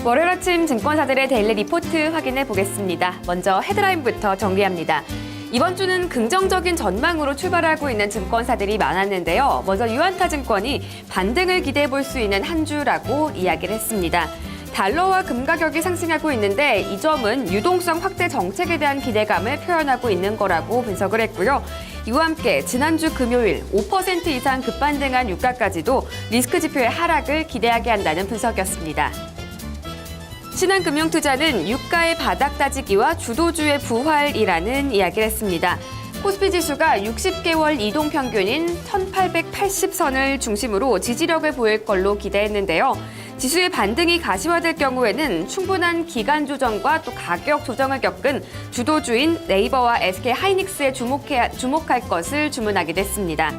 월요일 아침 증권사들의 데일리 리포트 확인해 보겠습니다. 먼저 헤드라인부터 정리합니다. 이번 주는 긍정적인 전망으로 출발하고 있는 증권사들이 많았는데요. 먼저 유안타증권이 반등을 기대해 볼 수 있는 한 주라고 이야기를 했습니다. 달러와 금 가격이 상승하고 있는데 이 점은 유동성 확대 정책에 대한 기대감을 표현하고 있는 거라고 분석을 했고요. 이와 함께 지난주 금요일 5% 이상 급반등한 유가까지도 리스크 지표의 하락을 기대하게 한다는 분석이었습니다. 신한금융투자는 유가의 바닥 다지기와 주도주의 부활이라는 이야기를 했습니다. 코스피 지수가 60개월 이동 평균인 1880선을 중심으로 지지력을 보일 걸로 기대했는데요. 지수의 반등이 가시화될 경우에는 충분한 기간 조정과 또 가격 조정을 겪은 주도주인 네이버와 SK하이닉스에 주목할 것을 주문하기도 했습니다.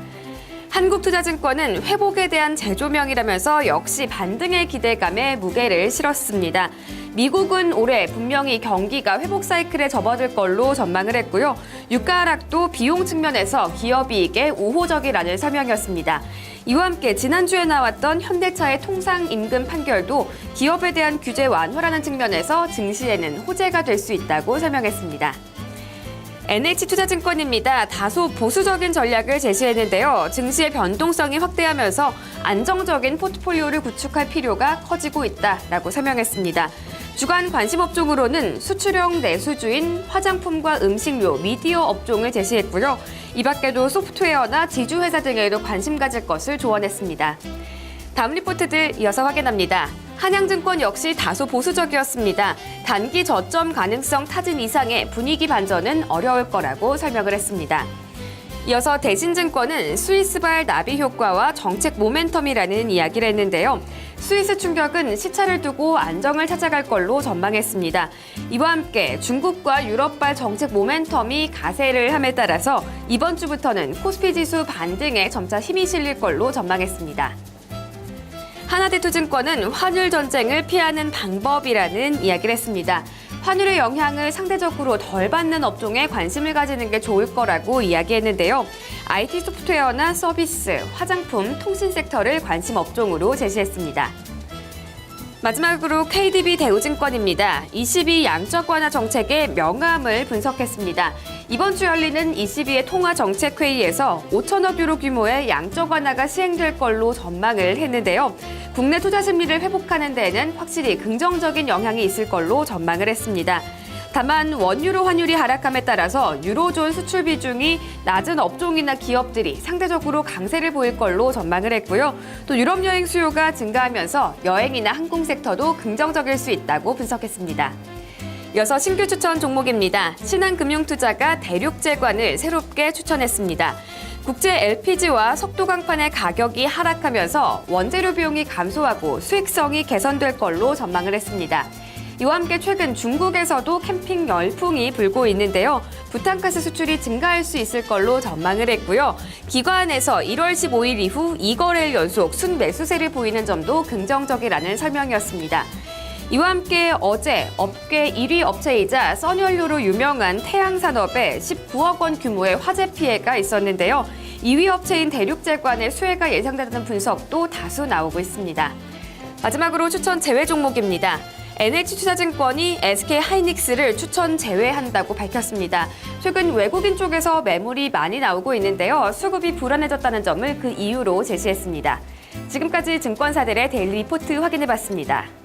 한국투자증권은 회복에 대한 재조명이라면서 역시 반등의 기대감에 무게를 실었습니다. 미국은 올해 분명히 경기가 회복 사이클에 접어들 걸로 전망을 했고요. 유가 하락도 비용 측면에서 기업이익에 우호적이라는 설명이었습니다. 이와 함께 지난주에 나왔던 현대차의 통상임금 판결도 기업에 대한 규제 완화라는 측면에서 증시에는 호재가 될 수 있다고 설명했습니다. NH투자증권입니다. 다소 보수적인 전략을 제시했는데요. 증시의 변동성이 확대하면서 안정적인 포트폴리오를 구축할 필요가 커지고 있다라고 설명했습니다. 주간 관심 업종으로는 수출형 내수주인 화장품과 음식료, 미디어 업종을 제시했고요. 이 밖에도 소프트웨어나 지주회사 등에도 관심 가질 것을 조언했습니다. 다음 리포트들 이어서 확인합니다. 한양증권 역시 다소 보수적이었습니다. 단기 저점 가능성 타진 이상의 분위기 반전은 어려울 거라고 설명을 했습니다. 이어서 대신증권은 스위스발 나비 효과와 정책 모멘텀이라는 이야기를 했는데요. 스위스 충격은 시차를 두고 안정을 찾아갈 걸로 전망했습니다. 이와 함께 중국과 유럽발 정책 모멘텀이 가세를 함에 따라서 이번 주부터는 코스피 지수 반등에 점차 힘이 실릴 걸로 전망했습니다. 하나대투증권은 환율 전쟁을 피하는 방법이라는 이야기를 했습니다. 환율의 영향을 상대적으로 덜 받는 업종에 관심을 가지는 게 좋을 거라고 이야기했는데요. IT 소프트웨어나 서비스, 화장품, 통신 섹터를 관심 업종으로 제시했습니다. 마지막으로 KDB 대우증권입니다. ECB 양적 완화 정책의 명암을 분석했습니다. 이번 주 열리는 ECB의 통화정책회의에서 5천억 유로 규모의 양적 완화가 시행될 걸로 전망을 했는데요. 국내 투자 심리를 회복하는 데에는 확실히 긍정적인 영향이 있을 걸로 전망을 했습니다. 다만 원유로 환율이 하락함에 따라서 유로존 수출 비중이 낮은 업종이나 기업들이 상대적으로 강세를 보일 걸로 전망을 했고요. 또 유럽 여행 수요가 증가하면서 여행이나 항공 섹터도 긍정적일 수 있다고 분석했습니다. 이어서 신규 추천 종목입니다. 신한금융투자가 대륙제관을 새롭게 추천했습니다. 국제 LPG와 석도 강판의 가격이 하락하면서 원재료 비용이 감소하고 수익성이 개선될 걸로 전망을 했습니다. 이와 함께 최근 중국에서도 캠핑 열풍이 불고 있는데요. 부탄가스 수출이 증가할 수 있을 걸로 전망을 했고요. 기관에서 1월 15일 이후 2거래일 연속 순매수세를 보이는 점도 긍정적이라는 설명이었습니다. 이와 함께 어제 업계 1위 업체이자 선연료로 유명한 태양산업에 19억 원 규모의 화재 피해가 있었는데요. 2위 업체인 대륙제관의 수혜가 예상된다는 분석도 다수 나오고 있습니다. 마지막으로 추천 제외 종목입니다. NH투자증권이 SK하이닉스를 추천 제외한다고 밝혔습니다. 최근 외국인 쪽에서 매물이 많이 나오고 있는데요. 수급이 불안해졌다는 점을 그 이유로 제시했습니다. 지금까지 증권사들의 데일리 리포트 확인해봤습니다.